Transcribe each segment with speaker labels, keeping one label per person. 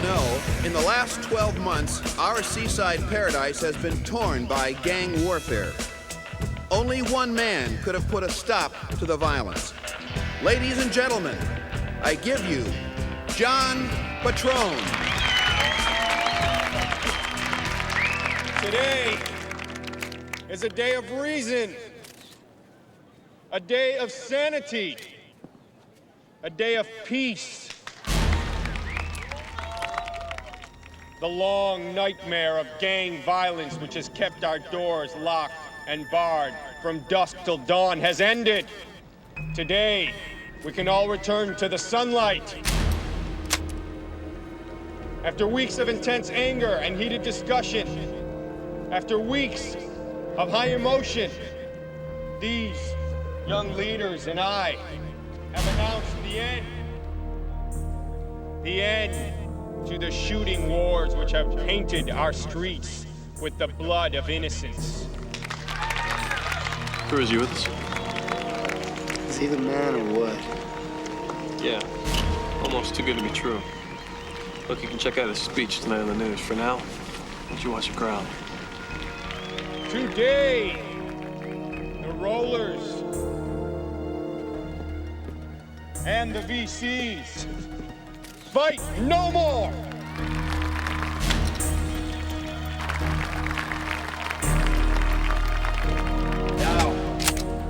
Speaker 1: know, in the last 12 months, our seaside paradise has been torn by gang warfare. Only one man could have put a stop to the violence. Ladies and gentlemen, I give you John Patrone.
Speaker 2: Today is a day of reason, a day of sanity, a day of peace. The long nightmare of gang violence which has kept our doors locked and barred from dusk till dawn has ended. Today, we can all return to the sunlight. After weeks of intense anger and heated discussion, after weeks of high emotion, these young leaders and I have announced the end. The end to the shooting wars which have painted our streets with the blood of innocence.
Speaker 3: Cruz, you with us?
Speaker 4: Is he the man or what?
Speaker 3: Yeah, almost too good to be true. Look, you can check out his speech tonight on the news. For now, why don't you watch the crowd?
Speaker 2: Today, the rollers and the VCs fight no more! Now,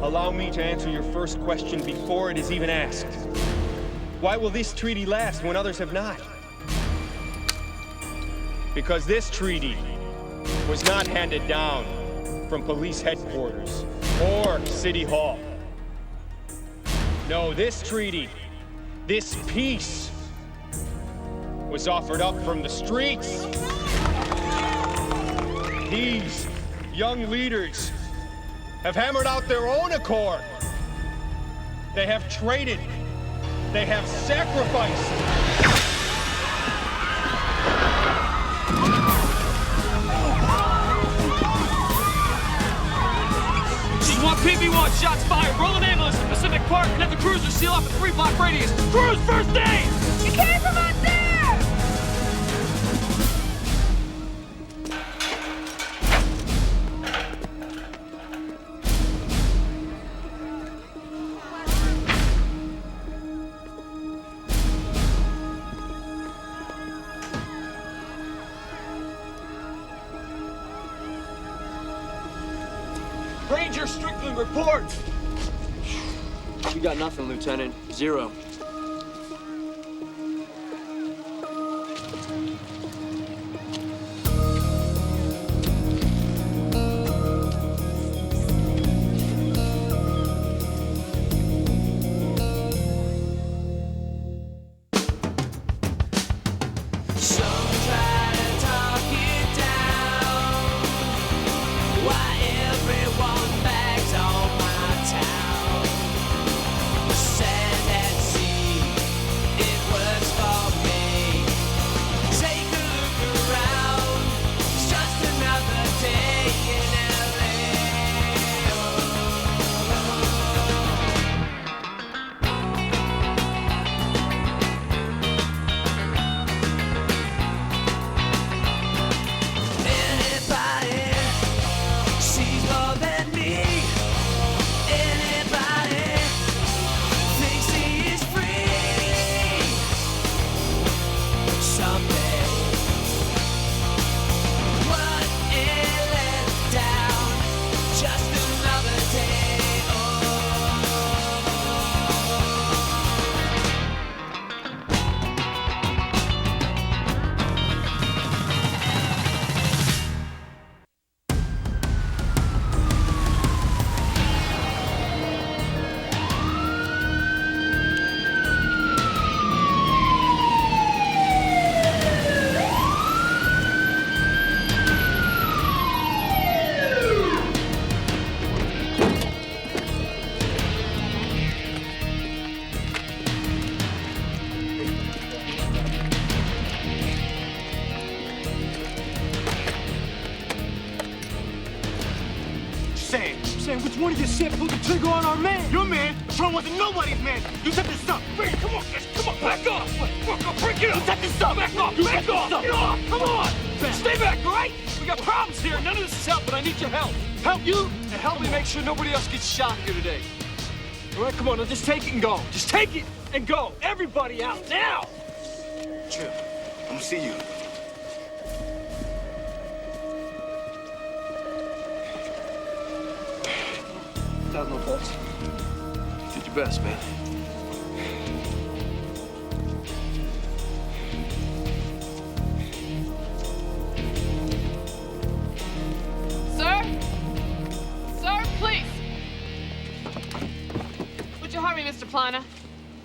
Speaker 2: allow me to answer your first question before it is even asked. Why will this treaty last when others have not? Because this treaty was not handed down from police headquarters or City Hall. No, this treaty, this peace, was offered up from the streets. These young leaders have hammered out their own accord. They have traded. They have sacrificed.
Speaker 5: Just one PB1, shots fired. Roll an ambulance to Pacific Park and have the cruiser seal off a 3-block radius. Cruise first aid!
Speaker 6: You came from out there!
Speaker 5: Ranger Strickland, report!
Speaker 7: We got nothing, Lieutenant. Zero.
Speaker 8: Sam, which one of you shit pulled the trigger on our man? Your man? Patron wasn't nobody's man. You set this up.
Speaker 5: Come on, guys, come on, back off! Fuck up, break it up!
Speaker 8: You set this up.
Speaker 5: Back off,
Speaker 8: You
Speaker 5: back
Speaker 8: set
Speaker 5: off! got problems here. None of this is helping. I need your help. Help you and help me make sure nobody else gets shot here today. All right, come on, now just take it and go. Just take it and go. Everybody out now.
Speaker 4: Chill. I'm gonna see you.
Speaker 3: That was no fault. You did your best, man.
Speaker 6: Sir? Sir, please. Would you hurry, Mr. Pliner?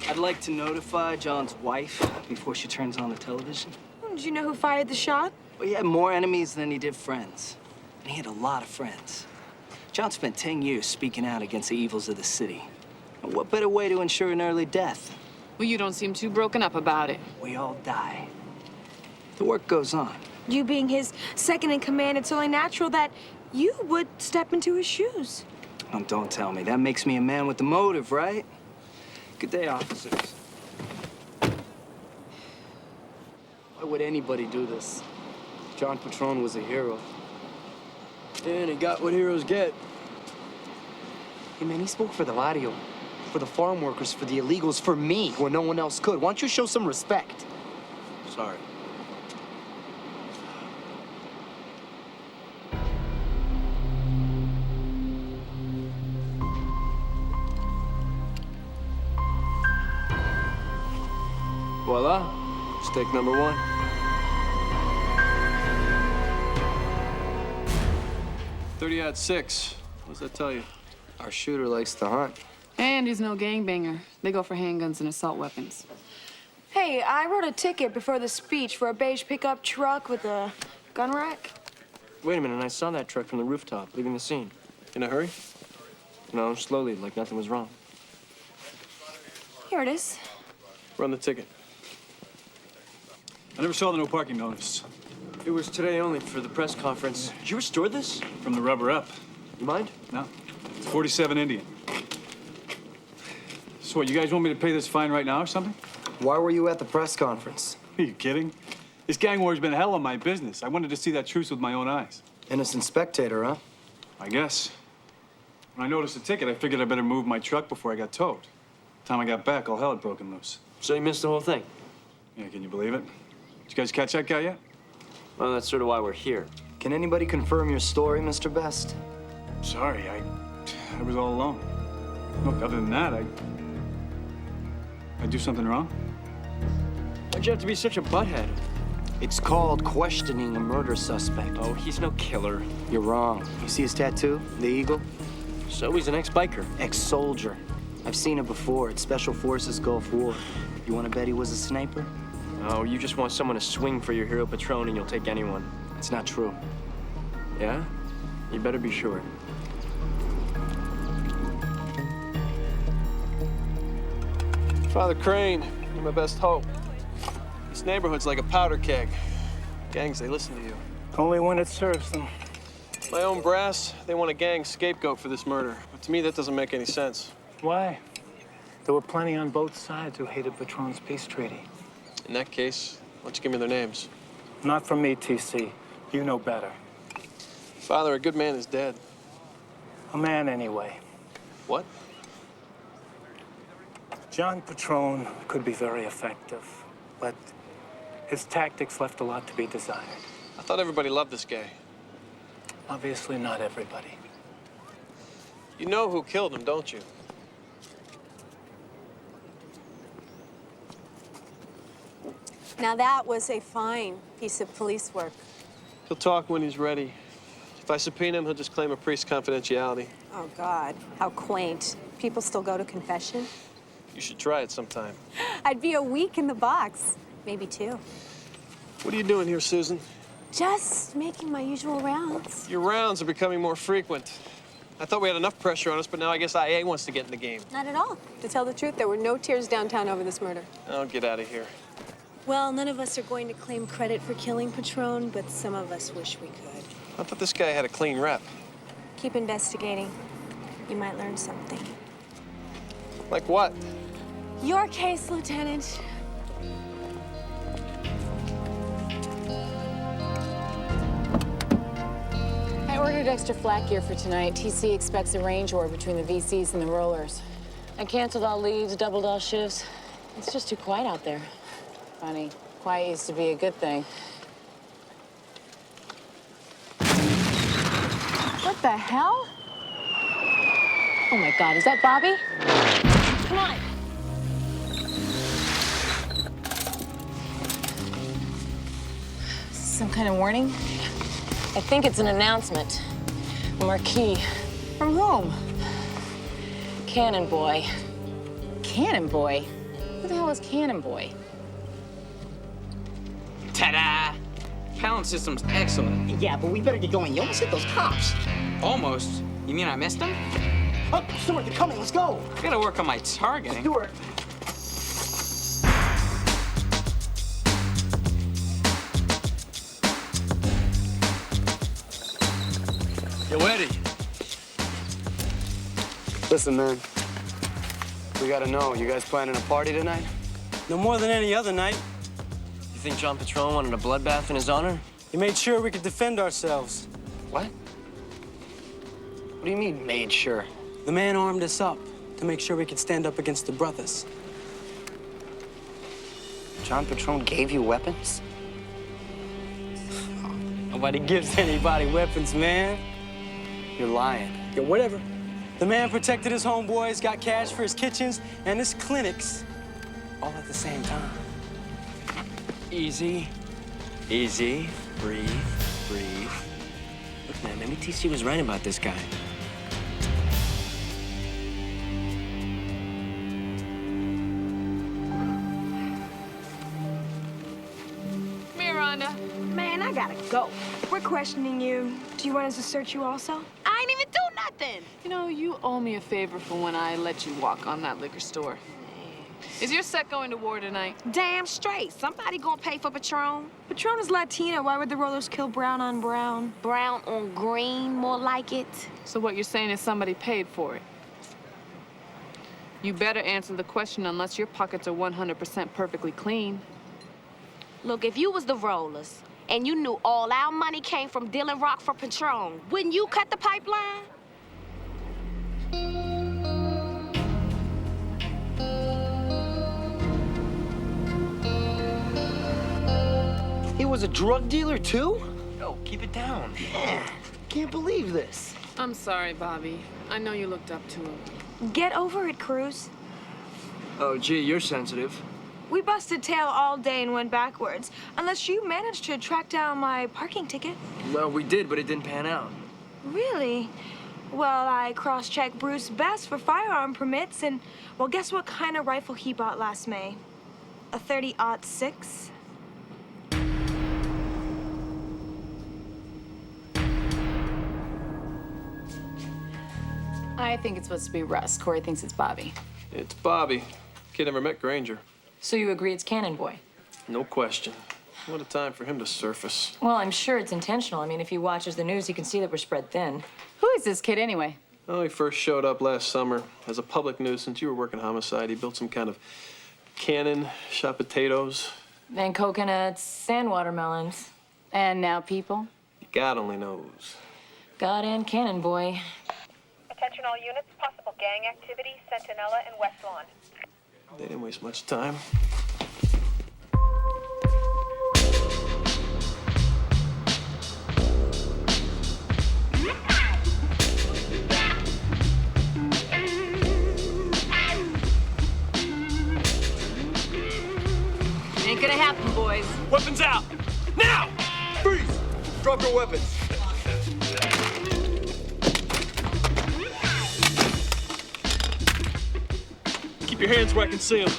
Speaker 7: I'd like to notify John's wife before she turns on the television.
Speaker 9: Did you know who fired the shot?
Speaker 7: Well, he had more enemies than he did friends. And he had a lot of friends. John spent 10 years speaking out against the evils of the city. And what better way to ensure an early death?
Speaker 6: Well, you don't seem too broken up about it.
Speaker 7: We all die. The work goes on.
Speaker 9: You being his second in command, it's only natural that you would step into his shoes.
Speaker 7: Oh, don't tell me. That makes me a man with the motive, right? Good day, officers. Why would anybody do this? John Patron was a hero. And he got what heroes get.
Speaker 10: Hey, man, he spoke for the barrio, for the farm workers, for the illegals, for me, when no one else could. Why don't you show some respect?
Speaker 3: Sorry. Voila. Mistake number one. .30-06. What does that tell you?
Speaker 10: Our shooter likes to hunt.
Speaker 6: And he's no gangbanger. They go for handguns and assault weapons.
Speaker 9: Hey, I wrote a ticket before the speech for a beige pickup truck with a gun rack.
Speaker 10: Wait a minute, I saw that truck from the rooftop, leaving the scene.
Speaker 3: In a hurry?
Speaker 10: No, slowly, like nothing was wrong.
Speaker 9: Here it is.
Speaker 3: Run the ticket.
Speaker 11: I never saw the no parking notice.
Speaker 10: It was today only for the press conference. Did you restore this?
Speaker 11: From the rubber up.
Speaker 10: You mind?
Speaker 11: No. It's 47 Indian. So what, you guys want me to pay this fine right now or something?
Speaker 10: Why were you at the press conference?
Speaker 11: Are you kidding? This gang war's been hell on my business. I wanted to see that truce with my own eyes.
Speaker 10: Innocent spectator, huh?
Speaker 11: I guess. When I noticed the ticket, I figured I better move my truck before I got towed. Time I got back, all hell had broken loose.
Speaker 10: So you missed the whole thing?
Speaker 11: Yeah, can you believe it? Did you guys catch that guy yet?
Speaker 10: Well, that's sort of why we're here. Can anybody confirm your story, Mr. Best?
Speaker 11: Sorry, I was all alone. Look, other than that, I do something wrong?
Speaker 10: Why'd you have to be such a butthead? It's called questioning a murder suspect. Oh, he's no killer. You're wrong. You see his tattoo? The eagle? So he's an ex-biker. Ex-soldier. I've seen it before. It's Special Forces Gulf War. You want to bet he was a sniper? Oh, you just want someone to swing for your hero Patrone and you'll take anyone. It's not true. Yeah? You better be sure.
Speaker 3: Father Crane, you're my best hope. This neighborhood's like a powder keg. Gangs, they listen to you.
Speaker 12: Only when it serves them.
Speaker 3: My own brass, they want a gang scapegoat for this murder. But to me, that doesn't make any sense.
Speaker 12: Why? There were plenty on both sides who hated Patron's peace treaty.
Speaker 3: In that case, why don't you give me their names?
Speaker 12: Not from me, TC. You know better.
Speaker 3: Father, a good man is dead.
Speaker 12: A man, anyway.
Speaker 3: What?
Speaker 12: John Patrone could be very effective, but his tactics left a lot to be desired.
Speaker 3: I thought everybody loved this guy.
Speaker 12: Obviously, not everybody.
Speaker 3: You know who killed him, don't you?
Speaker 13: Now that was a fine piece of police work.
Speaker 3: He'll talk when he's ready. If I subpoena him, he'll just claim a priest's confidentiality.
Speaker 13: Oh, God, how quaint. People still go to confession?
Speaker 3: You should try it sometime.
Speaker 13: I'd be a week in the box, maybe 2.
Speaker 3: What are you doing here, Susan?
Speaker 13: Just making my usual rounds.
Speaker 3: Your rounds are becoming more frequent. I thought we had enough pressure on us, but now I guess IA wants to get in the game.
Speaker 13: Not at all. To tell the truth, there were no tears downtown over this murder.
Speaker 3: I'll get out of here.
Speaker 13: Well, none of us are going to claim credit for killing Patron, but some of us wish we could.
Speaker 3: I thought this guy had a clean rep.
Speaker 13: Keep investigating. You might learn something.
Speaker 3: Like what?
Speaker 13: Your case, Lieutenant.
Speaker 6: ordered extra flak gear for tonight. TC expects a range war between the VCs and the rollers. I canceled all leaves, doubled all shifts. It's just too quiet out there. Funny. Quiet used to be a good thing. What the hell? Oh my God, is that Bobby? Come on. Some kind of warning? I think it's an announcement. A marquee. From whom? Cannon Boy. Cannon Boy? Who the hell is Cannon Boy?
Speaker 14: Ta-da! Pallet system's excellent.
Speaker 15: Yeah, but we better get going. You almost hit those cops.
Speaker 14: Almost. You mean I missed them?
Speaker 15: Oh, Stuart, they're coming. Let's go.
Speaker 14: I gotta work on my targeting.
Speaker 15: Stuart.
Speaker 10: Yo, Eddie. Listen, man. We gotta know, you guys planning a party tonight?
Speaker 16: No more than any other night.
Speaker 10: You think John Patrone wanted a bloodbath in his honor?
Speaker 16: He made sure we could defend ourselves.
Speaker 10: What? What do you mean, made sure?
Speaker 16: The man armed us up to make sure we could stand up against the brothers.
Speaker 10: John Patrone gave you weapons?
Speaker 16: Nobody gives anybody weapons, man.
Speaker 10: You're lying.
Speaker 16: Yeah, whatever. The man protected his homeboys, got cash for his kitchens and his clinics, all at the same time.
Speaker 10: Easy. Easy. Breathe. Breathe. Look, man, maybe TC was right about this guy.
Speaker 6: Miranda.
Speaker 9: Man, I gotta go. We're questioning you. Do you want us to search you also?
Speaker 6: I ain't even do nothing. You know, you owe me a favor for when I let you walk on that liquor store. Is your set going to war tonight?
Speaker 9: Damn straight. Somebody gonna pay for Patron. Patron is Latino. Why would the rollers kill brown on brown?
Speaker 13: Brown on green, more like it.
Speaker 6: So what you're saying is somebody paid for it? You better answer the question unless your pockets are 100% perfectly clean.
Speaker 13: Look, if you was the rollers and you knew all our money came from dealing rock for Patron, wouldn't you cut the pipeline?
Speaker 15: He was a drug dealer, too?
Speaker 10: Yo, keep it down.
Speaker 15: Man, can't believe this.
Speaker 6: I'm sorry, Bobby. I know you looked up to him.
Speaker 9: Get over it, Cruz.
Speaker 10: Oh, gee, you're sensitive.
Speaker 9: We busted tail all day and went backwards. Unless you managed to track down my parking ticket.
Speaker 10: Well, we did, but it didn't pan out.
Speaker 9: Really? Well, I cross-checked Bruce Best for firearm permits, and, well, guess what kind of rifle he bought last May? A 30-06?
Speaker 6: I think it's supposed to be Russ. Corey thinks it's Bobby.
Speaker 3: It's Bobby. Kid never met Granger.
Speaker 6: So you agree it's Cannon Boy?
Speaker 3: No question. What a time for him to surface.
Speaker 17: Well, I'm sure it's intentional. I mean, if he watches the news, he can see that we're spread thin.
Speaker 6: Who is this kid anyway?
Speaker 3: Oh, he first showed up last summer as a public nuisance. You were working homicide. He built some kind of cannon, shot potatoes.
Speaker 17: And coconuts, and watermelons.
Speaker 6: And now people?
Speaker 3: God only knows.
Speaker 17: God and Cannon Boy.
Speaker 18: Attention all units, possible gang activity, Centinela and West Lawn.
Speaker 3: They didn't waste much time.
Speaker 6: Ain't gonna happen, boys.
Speaker 5: Weapons out! Now! Freeze! Drop your weapons. Keep your hands where I can see them.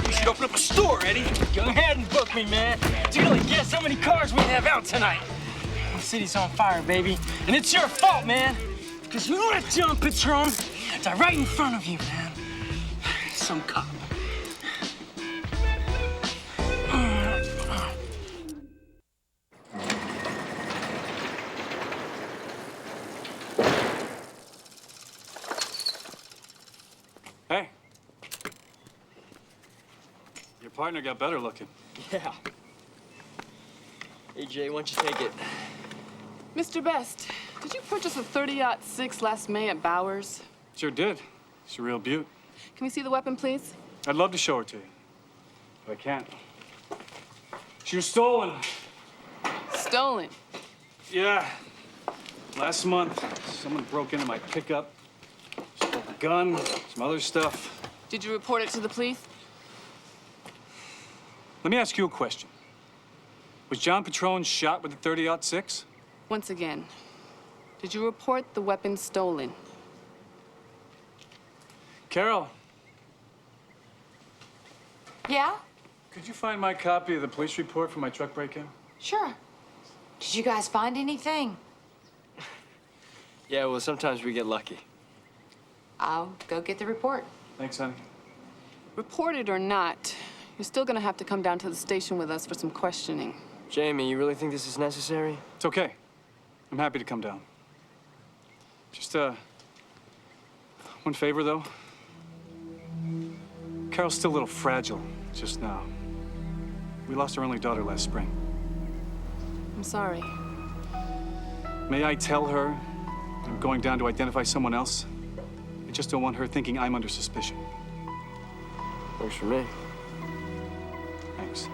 Speaker 5: You should open up a store, Eddie.
Speaker 16: Go ahead and book me, man. Do you only guess how many cars we have out tonight? The city's on fire, baby. And it's your fault, man. Because you let John Patron die right in front of you, man. Some cop.
Speaker 11: Hey. Your partner got better looking.
Speaker 10: Yeah. Hey, Jay, why don't you take it?
Speaker 19: Mr. Best, did you purchase a 30-06 last May at Bowers?
Speaker 11: Sure did. It's a real beaut.
Speaker 19: Can we see the weapon, please?
Speaker 11: I'd love to show it to you, but I can't. She was stolen.
Speaker 19: Stolen?
Speaker 11: Yeah. Last month, someone broke into my pickup, stole a gun, some other stuff.
Speaker 19: Did you report it to the police?
Speaker 11: Let me ask you a question. Was John Patrone shot with a 30-06?
Speaker 19: Once again, did you report the weapon stolen?
Speaker 11: Carol,
Speaker 17: Yeah?
Speaker 11: could you find my copy of the police report for my truck break-in?
Speaker 17: Sure. Did you guys find anything?
Speaker 10: Yeah, well, sometimes we get lucky.
Speaker 17: I'll go get the report.
Speaker 11: Thanks, honey.
Speaker 19: Reported or not, you're still gonna have to come down to the station with us for some questioning.
Speaker 10: Jamie, you really think this is necessary?
Speaker 11: It's okay. I'm happy to come down. Just, one favor, though. Carol's still a little fragile just now. We lost our only daughter last spring.
Speaker 19: I'm sorry.
Speaker 11: May I tell her I'm going down to identify someone else? I just don't want her thinking I'm under suspicion.
Speaker 10: Works for me.
Speaker 11: Thanks.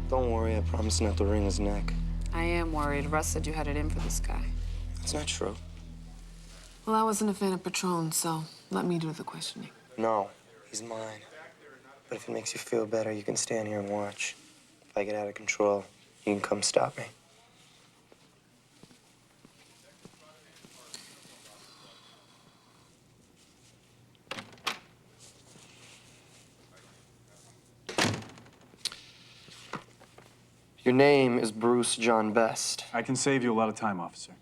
Speaker 15: Don't worry, I promise not to wring his neck.
Speaker 19: I am worried. Russ said you had it in for this guy.
Speaker 15: That's not true.
Speaker 19: Well, I wasn't a fan of Patron, so let me do the questioning.
Speaker 15: No, he's mine. But if it makes you feel better, you can stand here and watch. If I get out of control, you can come stop me. Your name is Bruce John Best.
Speaker 11: I can save you a lot of time, officer.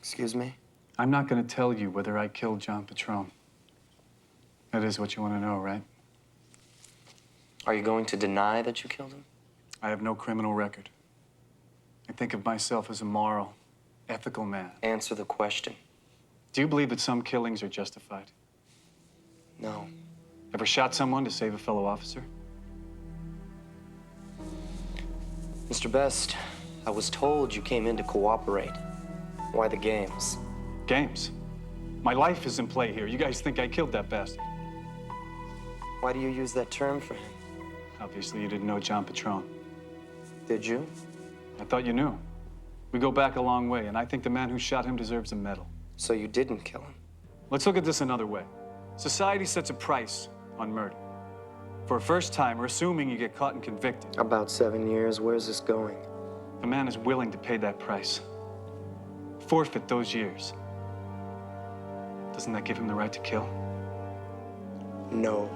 Speaker 15: Excuse me?
Speaker 11: I'm not going to tell you whether I killed John Patrone. That is what you want to know, right?
Speaker 15: Are you going to deny that you killed him?
Speaker 11: I have no criminal record. I think of myself as a moral, ethical man.
Speaker 15: Answer the question.
Speaker 11: Do you believe that some killings are justified?
Speaker 15: No.
Speaker 11: Ever shot someone to save a fellow officer?
Speaker 15: Mr. Best, I was told you came in to cooperate. Why the games?
Speaker 11: Games? My life is in play here. You guys think I killed that bastard?
Speaker 15: Why do you use that term for him?
Speaker 11: Obviously, you didn't know John Patrone.
Speaker 15: Did you?
Speaker 11: I thought you knew. We go back a long way, and I think the man who shot him deserves a medal.
Speaker 15: So you didn't kill him?
Speaker 11: Let's look at this another way. Society sets a price on murder. For a first-timer, assuming you get caught and convicted.
Speaker 15: About 7 years. Where's this going?
Speaker 11: The man is willing to pay that price. Forfeit those years. Doesn't that give him the right to kill?
Speaker 15: No.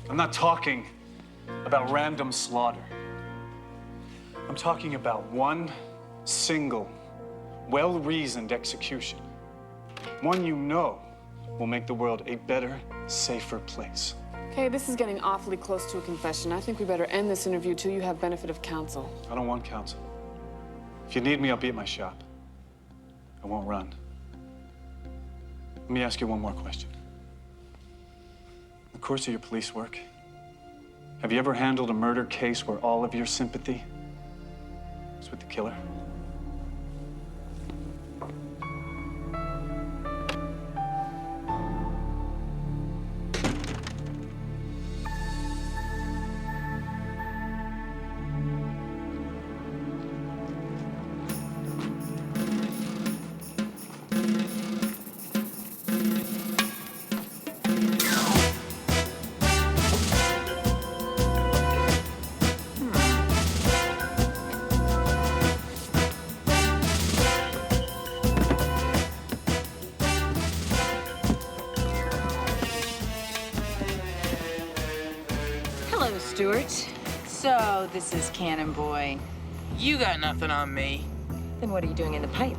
Speaker 11: I'm not talking about random slaughter. I'm talking about one single, well-reasoned execution. One you know will make the world a better, safer place.
Speaker 19: Okay, this is getting awfully close to a confession. I think we better end this interview till you have benefit of counsel.
Speaker 11: I don't want counsel. If you need me, I'll be at my shop. I won't run. Let me ask you one more question. In the course of your police work, have you ever handled a murder case where all of your sympathy was with the killer?
Speaker 20: Stuart. So, this is Cannon Boy.
Speaker 14: You got nothing on me.
Speaker 17: Then what are you doing in the pipe?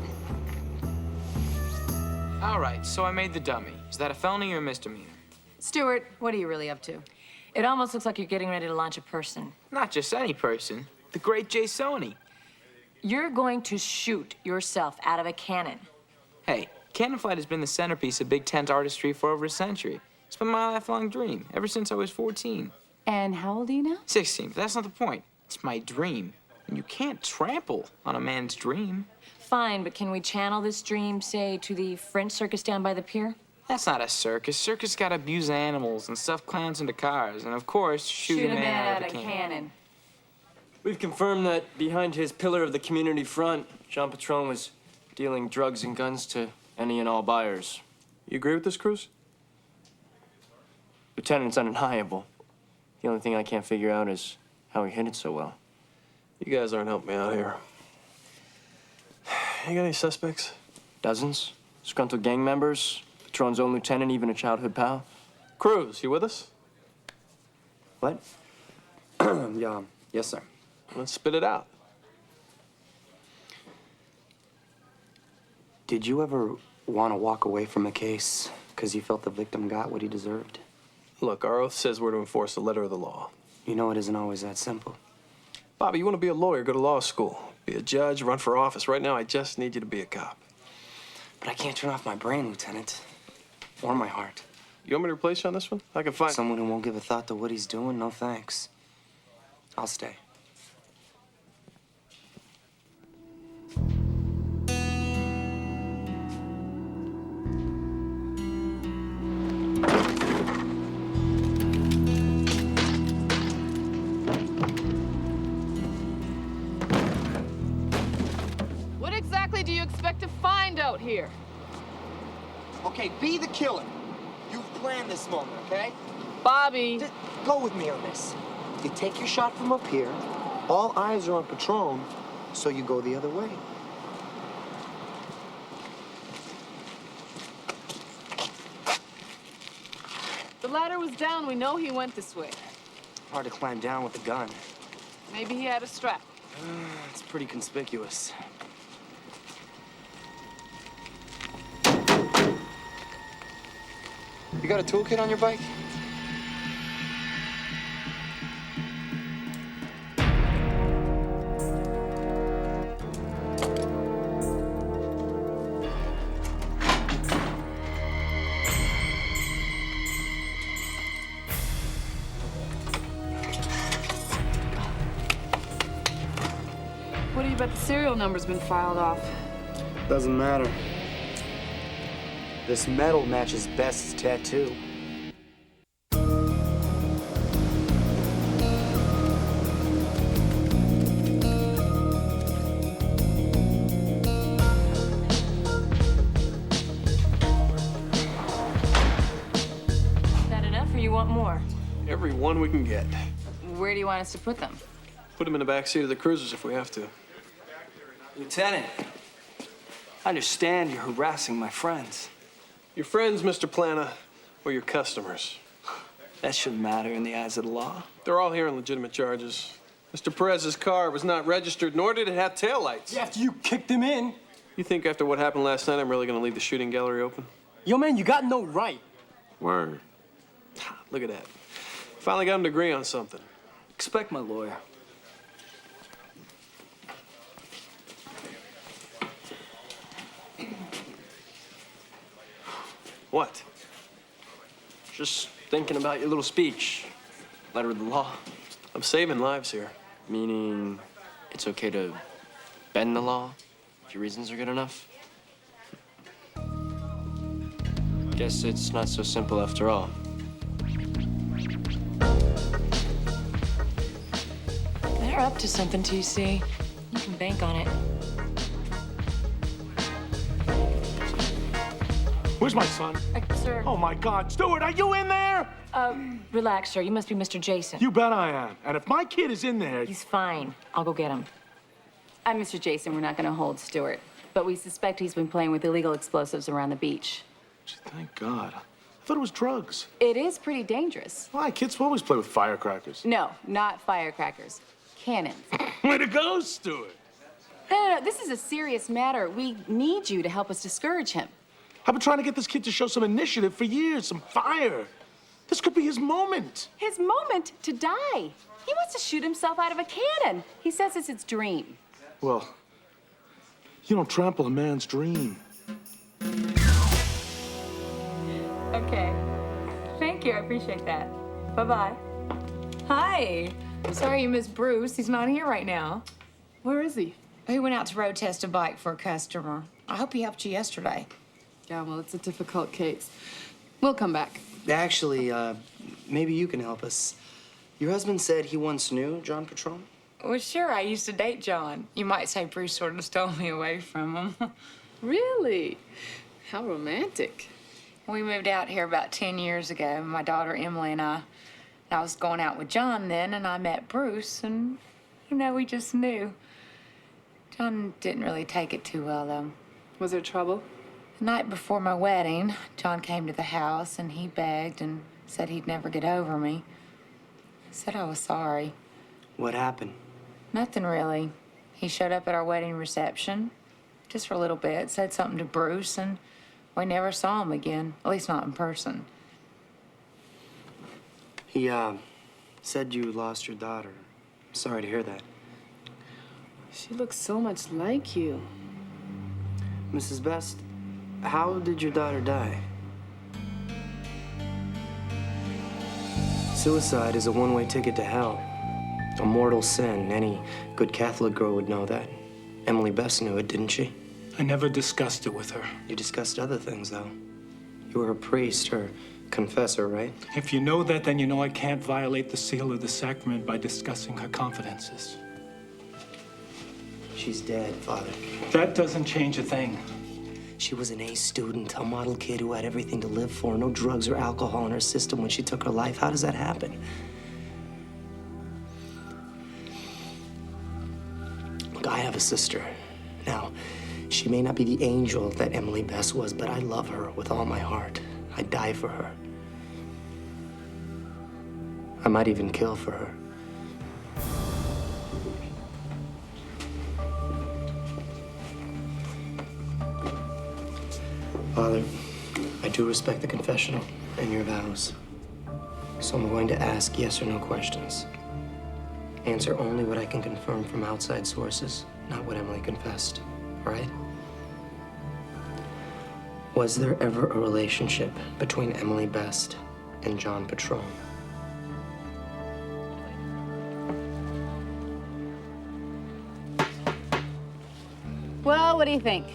Speaker 14: All right, so I made the dummy. Is that a felony or a misdemeanor?
Speaker 17: Stuart, what are you really up to? It almost looks like you're getting ready to launch a person.
Speaker 14: Not just any person. The great Jay Sony.
Speaker 17: You're going to shoot yourself out of a cannon.
Speaker 14: Hey, cannon flight has been the centerpiece of big tent artistry for over a century. It's been my lifelong dream, ever since I was 14.
Speaker 17: And how old are you now?
Speaker 14: 16, but that's not the point. It's my dream. And you can't trample on a man's dream.
Speaker 17: Fine, but can we channel this dream, say, to the French circus down by the pier?
Speaker 14: That's not a circus. Circus gotta abuse animals and stuff clowns into cars. And of course, shoot a man out of a cannon.
Speaker 10: We've confirmed that behind his pillar of the community front, Jean Patron was dealing drugs and guns to any and all buyers.
Speaker 3: You agree with this, Cruz?
Speaker 10: Lieutenant's undeniable. The only thing I can't figure out is how he hid it so well.
Speaker 3: You guys aren't helping me out here. You got any suspects?
Speaker 10: Dozens. Disgruntled gang members, Patron's own lieutenant, even a childhood pal.
Speaker 3: Cruz, you with us?
Speaker 10: What? Yeah, yes, sir.
Speaker 3: Let's spit it out.
Speaker 15: Did you ever want to walk away from a case because you felt the victim got what he deserved?
Speaker 3: Look, our oath says we're to enforce the letter of the law.
Speaker 15: You know it isn't always that simple.
Speaker 3: Bobby, you want to be a lawyer, go to law school. Be a judge, run for office. Right now, I just need you to be a cop.
Speaker 15: But I can't turn off my brain, Lieutenant. Or my heart.
Speaker 3: You want me to replace you on this one? I can find
Speaker 15: someone who won't give a thought to what he's doing. No thanks. I'll stay.
Speaker 19: What exactly do you expect to find out here?
Speaker 7: Okay, be the killer. You've planned this moment, okay?
Speaker 19: Bobby.
Speaker 7: Just go with me on this. You take your shot from up here. All eyes are on Patron, so you go the other way.
Speaker 19: The ladder was down. We know he went this way.
Speaker 15: Hard to climb down with a gun.
Speaker 19: Maybe he had a strap.
Speaker 15: It's pretty conspicuous. You got a toolkit on your bike?
Speaker 19: What do you bet the serial number's been filed off?
Speaker 15: Doesn't matter. This metal matches Best's tattoo.
Speaker 17: Is that enough, or you want more?
Speaker 3: every one we can get.
Speaker 17: Where do you want us to put them?
Speaker 3: Put them in the back seat of the cruisers if we have to.
Speaker 7: Lieutenant, I understand you're harassing my friends.
Speaker 3: Your friends, Mr. Plana, or your customers?
Speaker 7: That shouldn't matter in the eyes of the law.
Speaker 3: They're all here on legitimate charges. Mr. Perez's car was not registered, nor did it have taillights.
Speaker 16: Yeah, after you kicked him in.
Speaker 3: You think after what happened last night, I'm really gonna leave the shooting gallery open?
Speaker 16: Yo, man, you got no right.
Speaker 3: Word. Look at that. Finally got him to agree on something.
Speaker 7: Expect my lawyer.
Speaker 3: What?
Speaker 10: Just thinking about your little speech. Letter of the law.
Speaker 3: I'm saving lives here.
Speaker 10: Meaning it's okay to bend the law if your reasons are good enough? Guess it's not so simple after all.
Speaker 17: They're up to something, TC. You can bank on it.
Speaker 8: Where's my son?
Speaker 17: Sir.
Speaker 8: Oh, my God. Stewart, are you in there?
Speaker 17: Relax, sir. You must be Mr. Jason.
Speaker 8: You bet I am. And if my kid is in there...
Speaker 17: He's fine. I'll go get him.
Speaker 20: I'm Mr. Jason. We're not going to hold Stewart. But we suspect he's been playing with illegal explosives around the beach.
Speaker 8: Thank God. I thought it was drugs.
Speaker 20: It is pretty dangerous.
Speaker 8: Why? Kids always play with firecrackers.
Speaker 20: No, not firecrackers. Cannons.
Speaker 8: Way to go, Stewart.
Speaker 20: No. This is a serious matter. We need you to help us discourage him.
Speaker 8: I've been trying to get this kid to show some initiative for years, some fire. This could be his moment.
Speaker 20: His moment to die. He wants to shoot himself out of a cannon. He says it's his dream.
Speaker 8: Well, you don't trample a man's dream.
Speaker 20: Okay.
Speaker 17: Thank you, I appreciate that. Bye-bye. Hi. Sorry you missed Bruce. He's not here right now.
Speaker 19: Where is he?
Speaker 17: He went out to road test a bike for a customer. I hope he helped you yesterday.
Speaker 19: Yeah, well, it's a difficult case. We'll come back.
Speaker 7: Actually, maybe you can help us. Your husband said he once knew John Patrone?
Speaker 17: Well, sure, I used to date John. You might say Bruce sort of stole me away from him.
Speaker 19: Really? How romantic.
Speaker 17: We moved out here about 10 years ago, my daughter Emily and I. I was going out with John then, and I met Bruce, and, we just knew. John didn't really take it too well, though.
Speaker 19: Was there trouble?
Speaker 17: The night before my wedding, John came to the house, and he begged and said he'd never get over me. He said I was sorry.
Speaker 7: What happened?
Speaker 17: Nothing really. He showed up at our wedding reception, just for a little bit, said something to Bruce, and we never saw him again, at least not in person.
Speaker 7: He, said you lost your daughter. Sorry to hear that.
Speaker 19: She looks so much like you.
Speaker 7: Mrs. Best, how did your daughter die? Suicide is a one-way ticket to hell. A mortal sin. Any good Catholic girl would know that. Emily Best knew it, didn't she?
Speaker 12: I never discussed it with her.
Speaker 7: You discussed other things, though. You were a priest or confessor, right?
Speaker 12: If you know that, then you know I can't violate the seal of the sacrament by discussing her confidences.
Speaker 7: She's dead, Father.
Speaker 12: That doesn't change a thing.
Speaker 7: She was an A student, a model kid who had everything to live for. No drugs or alcohol in her system when she took her life. How does that happen? Look, I have a sister. Now, she may not be the angel that Emily Best was, but I love her with all my heart. I'd die for her. I might even kill for her. Father, I do respect the confessional and your vows. So I'm going to ask yes or no questions. Answer only what I can confirm from outside sources, not what Emily confessed. All right? Was there ever a relationship between Emily Best and John Patrone?
Speaker 20: Well, what do you think?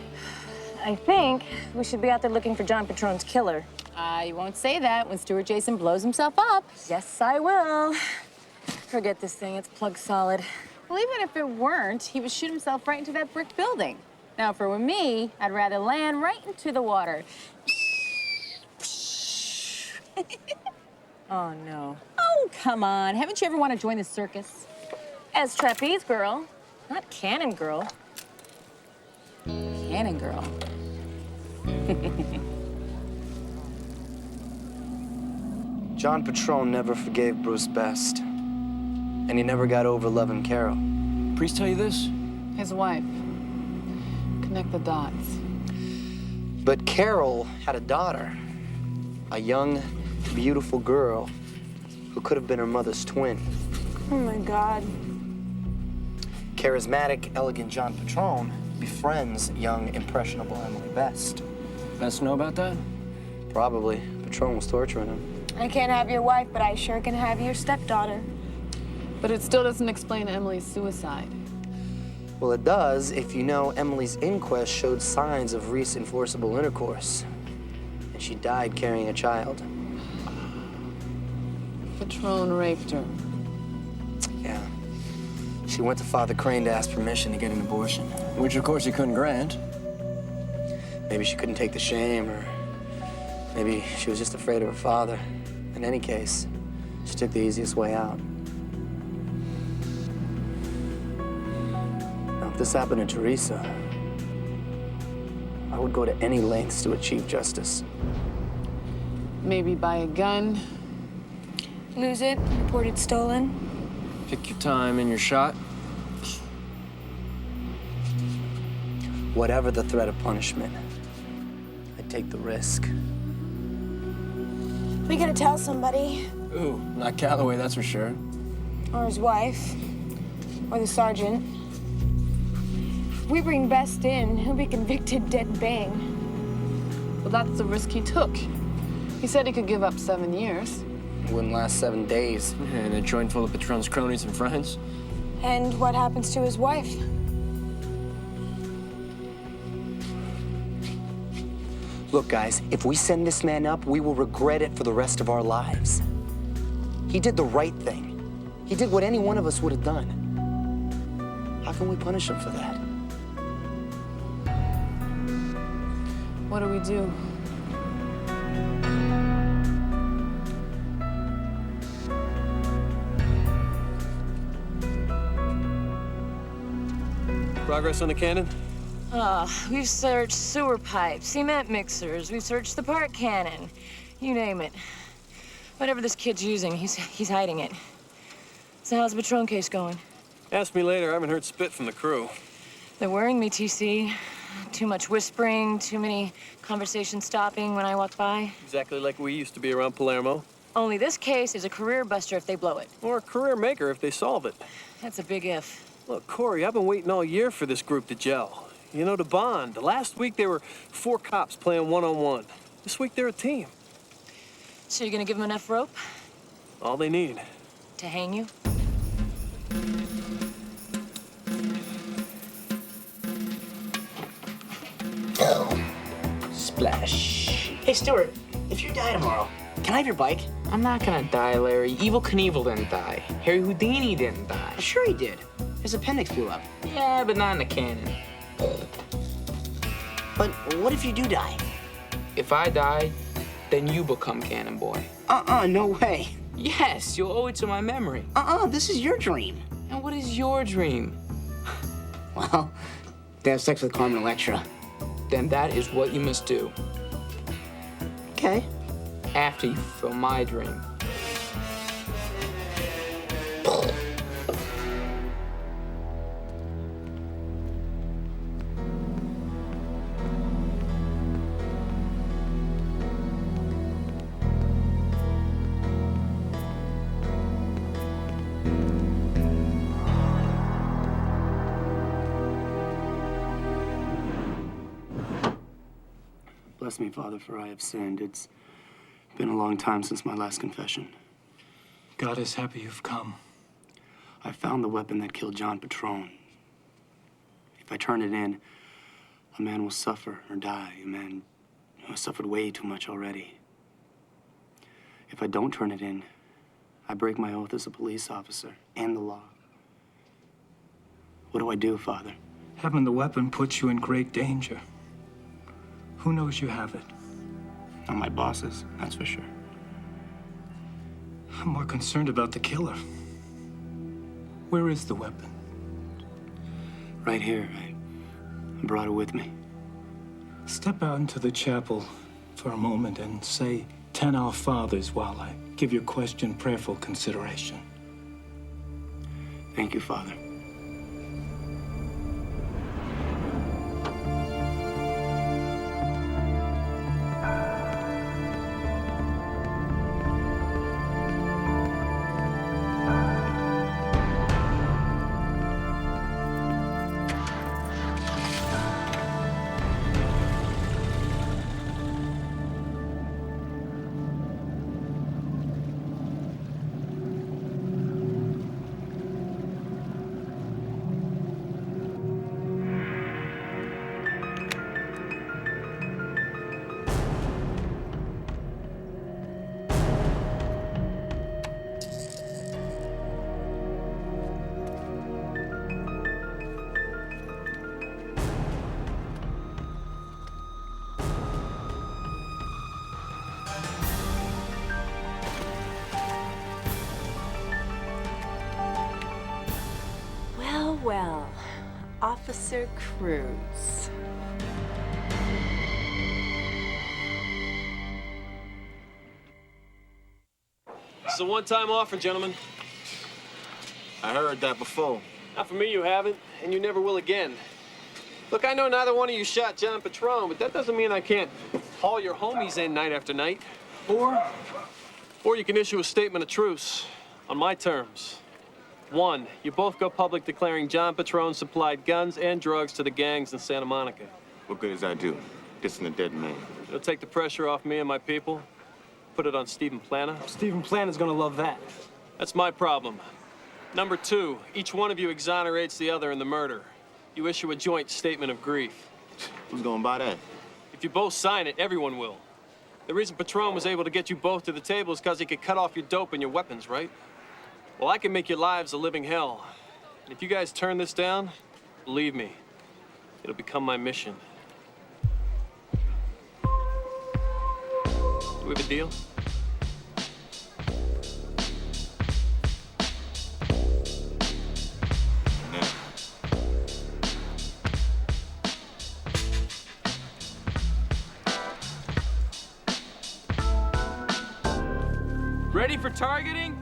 Speaker 6: I think we should be out there looking for John Patrone's killer.
Speaker 20: You won't say that when Stuart Jason blows himself up.
Speaker 6: Yes, I will. Forget this thing, it's plug solid.
Speaker 20: Well, even if it weren't, he would shoot himself right into that brick building. Now, if it were me, I'd rather land right into the water.
Speaker 6: Oh, no.
Speaker 20: Oh, come on. Haven't you ever wanted to join the circus?
Speaker 6: As trapeze girl, not cannon girl.
Speaker 20: Cannon girl.
Speaker 7: John Patrone never forgave Bruce Best. And he never got over loving Carol.
Speaker 10: Priest tell you this?
Speaker 19: His wife. Connect the dots.
Speaker 7: But Carol had a daughter. A young, beautiful girl who could have been her mother's twin.
Speaker 9: Oh, my God.
Speaker 7: Charismatic, elegant John Patrone befriends young, impressionable Emily Best.
Speaker 10: Best know about that?
Speaker 7: Probably. Patrone was torturing him.
Speaker 9: I can't have your wife, but I sure can have your stepdaughter.
Speaker 19: But it still doesn't explain Emily's suicide.
Speaker 7: Well, it does if you know Emily's inquest showed signs of recent forcible intercourse. And she died carrying a child.
Speaker 19: Patrone raped her.
Speaker 7: Yeah. She went to Father Crane to ask permission to get an abortion.
Speaker 10: Which, of course, he couldn't grant.
Speaker 7: Maybe she couldn't take the shame, or maybe she was just afraid of her father. In any case, she took the easiest way out. Now, if this happened to Teresa, I would go to any lengths to achieve justice.
Speaker 19: Maybe buy a gun.
Speaker 9: Lose it, report it stolen.
Speaker 10: Pick your time and your shot.
Speaker 7: Whatever the threat of punishment, I'd take the risk.
Speaker 9: We gotta tell somebody.
Speaker 10: Ooh, not Calloway, that's for sure.
Speaker 9: Or his wife. Or the sergeant. If we bring Best in, he'll be convicted dead bang.
Speaker 19: Well, that's the risk he took. He said he could give up 7 years.
Speaker 10: It wouldn't last 7 days.
Speaker 3: And a joint full of Patron's cronies and friends.
Speaker 9: And what happens to his wife?
Speaker 15: Look, guys, if we send this man up, we will regret it for the rest of our lives. He did the right thing. He did what any one of us would have done. How can we punish him for that?
Speaker 19: What do we do?
Speaker 3: Progress on the cannon?
Speaker 6: We've searched sewer pipes, cement mixers, we've searched the part cannon. You name it. Whatever this kid's using, he's hiding it. So how's the Patrone case going?
Speaker 3: Ask me later. I haven't heard spit from the crew.
Speaker 6: They're worrying me, TC. Too much whispering, too many conversations stopping when I walk by.
Speaker 3: Exactly like we used to be around Palermo.
Speaker 6: Only this case is a career buster if they blow it.
Speaker 3: Or a career maker if they solve it.
Speaker 6: That's a big if.
Speaker 3: Look, Corey, I've been waiting all year for this group to gel. You know, to bond. Last week, they were 4 cops playing one-on-one. This week, they're a team.
Speaker 6: So you're gonna give them enough rope?
Speaker 3: All they need.
Speaker 6: To hang you?
Speaker 10: Splash. Hey, Stuart, if you die tomorrow, can I have your bike?
Speaker 14: I'm not gonna die, Larry. Evil Knievel didn't die. Harry Houdini didn't die.
Speaker 10: Sure he did. His appendix blew up.
Speaker 14: Yeah, but not in a cannon.
Speaker 10: But what if you do die?
Speaker 14: If I die, then you become Cannon Boy.
Speaker 10: No way.
Speaker 14: Yes, you'll owe it to my memory.
Speaker 10: This is your dream.
Speaker 14: And what is your dream?
Speaker 10: Well, to have sex with Carmen Electra.
Speaker 14: Then that is what you must do.
Speaker 10: Okay.
Speaker 14: After you fulfill my dream.
Speaker 7: Bless me, Father, for I have sinned. It's been a long time since my last confession.
Speaker 12: God is happy you've come.
Speaker 7: I found the weapon that killed John Patrone. If I turn it in, a man will suffer or die, a man who has suffered way too much already. If I don't turn it in, I break my oath as a police officer and the law. What do I do, Father?
Speaker 12: Having the weapon puts you in great danger. Who knows you have it?
Speaker 7: Not my bosses, that's for sure.
Speaker 12: I'm more concerned about the killer. Where is the weapon?
Speaker 7: Right here. I brought it with me.
Speaker 12: Step out into the chapel for a moment and say 10 Our Fathers while I give your question prayerful consideration.
Speaker 7: Thank you, Father.
Speaker 20: Well, Officer Cruz.
Speaker 3: It's a one-time offer, gentlemen.
Speaker 4: I heard that before.
Speaker 3: Not for me, you haven't, and you never will again. Look, I know neither one of you shot John Patron, but that doesn't mean I can't haul your homies in night after night. Or you can issue a statement of truce on my terms. 1, you both go public declaring John Patron supplied guns and drugs to the gangs in Santa Monica.
Speaker 4: What good does that do? Dissing a dead man.
Speaker 3: It'll take the pressure off me and my people. Put it on Stephen Plana.
Speaker 10: Stephen Plana's gonna love that.
Speaker 3: That's my problem. Number 2, each one of you exonerates the other in the murder. You issue a joint statement of grief.
Speaker 4: Who's gonna buy that?
Speaker 3: If you both sign it, everyone will. The reason Patrone was able to get you both to the table is because he could cut off your dope and your weapons, right? Well, I can make your lives a living hell. And if you guys turn this down, believe me, it'll become my mission. Do we have a deal?
Speaker 14: Ready for targeting?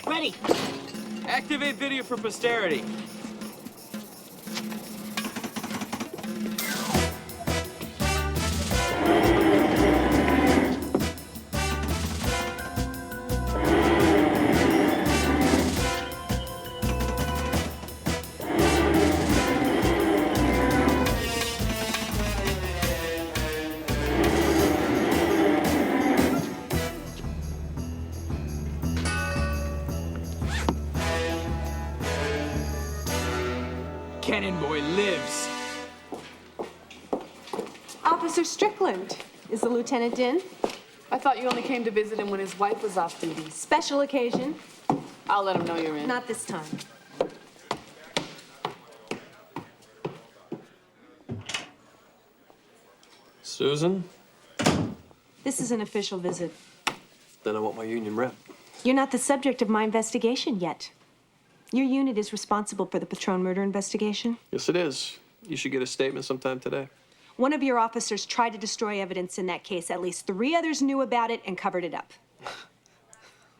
Speaker 16: Ready.
Speaker 14: Activate video for posterity. Cannon Boy lives.
Speaker 19: Officer Strickland, is the lieutenant in? I thought you only came to visit him when his wife was off duty.
Speaker 9: Special occasion.
Speaker 19: I'll let him know you're in.
Speaker 9: Not this time.
Speaker 3: Susan?
Speaker 9: This is an official visit.
Speaker 3: Then I want my union rep.
Speaker 9: You're not the subject of my investigation yet. Your unit is responsible for the Patron murder investigation.
Speaker 3: Yes, it is. You should get a statement sometime today.
Speaker 9: One of your officers tried to destroy evidence in that case. At least 3 others knew about it and covered it up.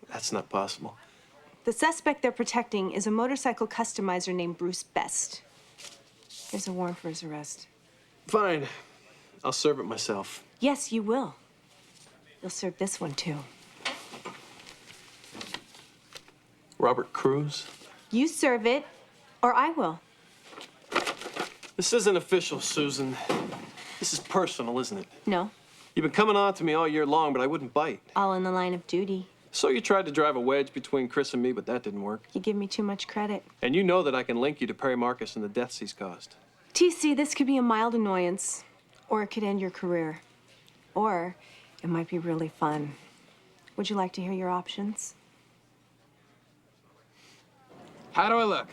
Speaker 3: That's not possible.
Speaker 9: The suspect they're protecting is a motorcycle customizer named Bruce Best. There's a warrant for his arrest.
Speaker 3: Fine. I'll serve it myself.
Speaker 9: Yes, you will. You'll serve this one, too.
Speaker 3: Robert Cruz?
Speaker 9: You serve it, or I will.
Speaker 3: This isn't official, Susan. This is personal, isn't it?
Speaker 9: No,
Speaker 3: You've been coming on to me all year long, but I wouldn't bite.
Speaker 9: all in the line of duty.
Speaker 3: So you tried to drive a wedge between Chris and me, but that didn't work.
Speaker 9: You give me too much credit.
Speaker 3: And you know that I can link you to Perry Marcus and the deaths he's caused.
Speaker 9: TC, this could be a mild annoyance, or it could end your career. Or it might be really fun. Would you like to hear your options?
Speaker 14: How do I look?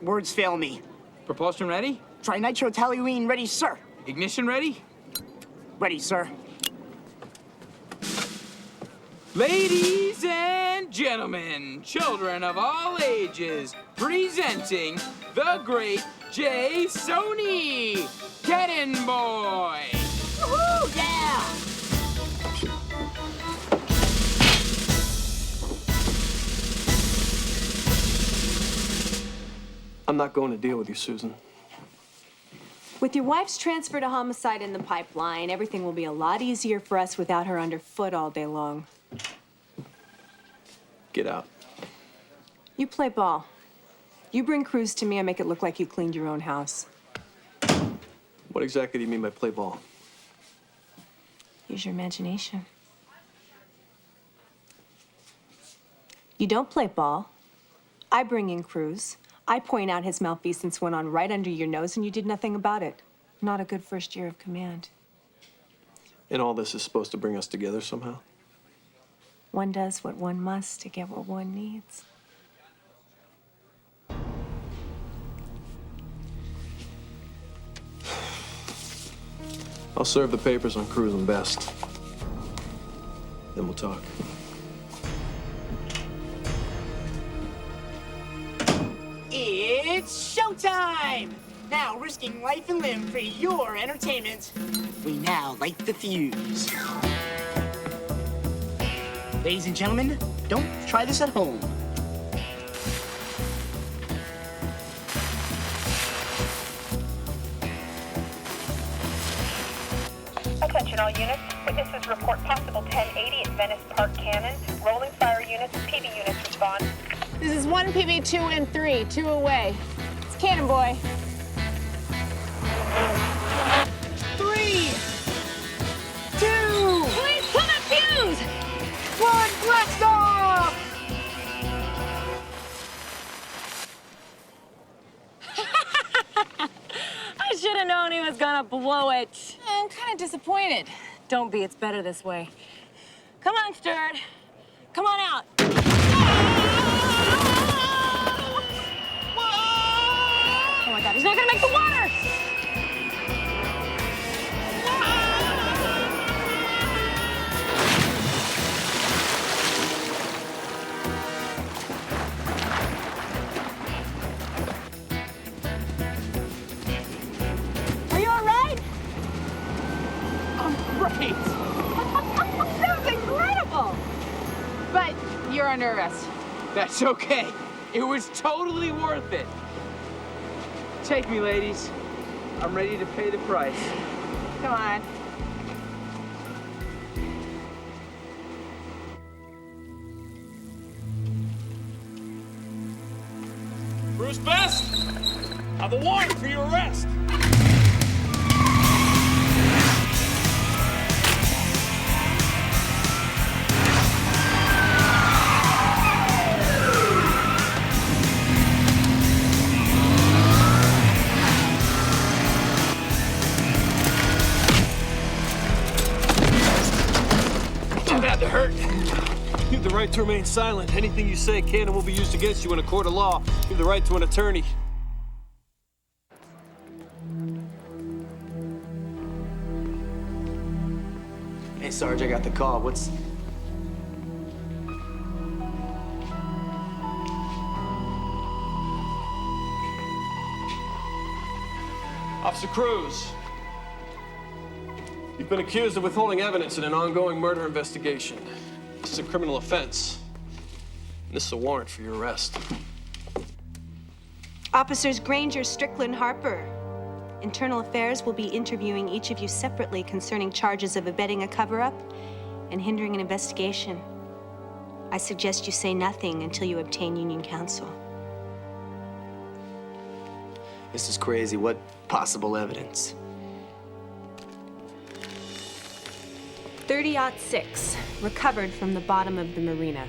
Speaker 16: Words fail me.
Speaker 14: Propulsion ready?
Speaker 16: Trinitro-toluene ready, sir.
Speaker 14: Ignition ready?
Speaker 16: Ready, sir.
Speaker 14: Ladies and gentlemen, children of all ages, presenting the great J. Sony Cannon Boy.
Speaker 16: Woohoo! Yeah!
Speaker 3: I'm not going to deal with you, Susan.
Speaker 9: With your wife's transfer to homicide in the pipeline, everything will be a lot easier for us without her underfoot all day long.
Speaker 3: Get out.
Speaker 9: You play ball. You bring Cruz to me, I make it look like you cleaned your own house.
Speaker 3: What exactly do you mean by play ball?
Speaker 9: Use your imagination. You don't play ball. I bring in Cruz. I point out his malfeasance went on right under your nose and you did nothing about it. Not a good first year of command.
Speaker 3: And all this is supposed to bring us together somehow?
Speaker 9: One does what one must to get what one needs.
Speaker 3: I'll serve the papers on Cruz and Best. Then we'll talk.
Speaker 16: It's showtime! Now, risking life and limb for your entertainment, we now light the fuse. Ladies and gentlemen, don't try this at home.
Speaker 18: Attention all units. Witnesses report possible 1080 at Venice Park Cannon. Rolling fire units, PB units respond.
Speaker 6: This is 1 PB, 2 and 3, 2 away. It's Cannon Boy.
Speaker 16: 3,
Speaker 6: blow it. I'm kind of disappointed. Don't be, it's better this way. Come on, Stuart. Come on out. Oh my God, he's not gonna make the water! Are you all right?
Speaker 16: I'm great.
Speaker 6: That was incredible!
Speaker 20: But you're under arrest.
Speaker 16: That's okay. It was totally worth it. Take me, ladies. I'm ready to pay the price.
Speaker 20: Come on.
Speaker 5: Bruce Best, I have a warrant for your arrest.
Speaker 3: That had to hurt. You have the right to remain silent. Anything you say can and will be used against you in a court of law. You have the right to an attorney.
Speaker 10: Hey, Sarge, I got the call. What's...
Speaker 3: Officer Cruz, you've been accused of withholding evidence in an ongoing murder investigation. This is a criminal offense. And this is a warrant for your arrest.
Speaker 9: Officers Granger, Strickland, Harper. Internal Affairs will be interviewing each of you separately concerning charges of abetting a cover-up and hindering an investigation. I suggest you say nothing until you obtain union counsel.
Speaker 10: This is crazy. What possible evidence?
Speaker 9: .30-06, recovered from the bottom of the marina.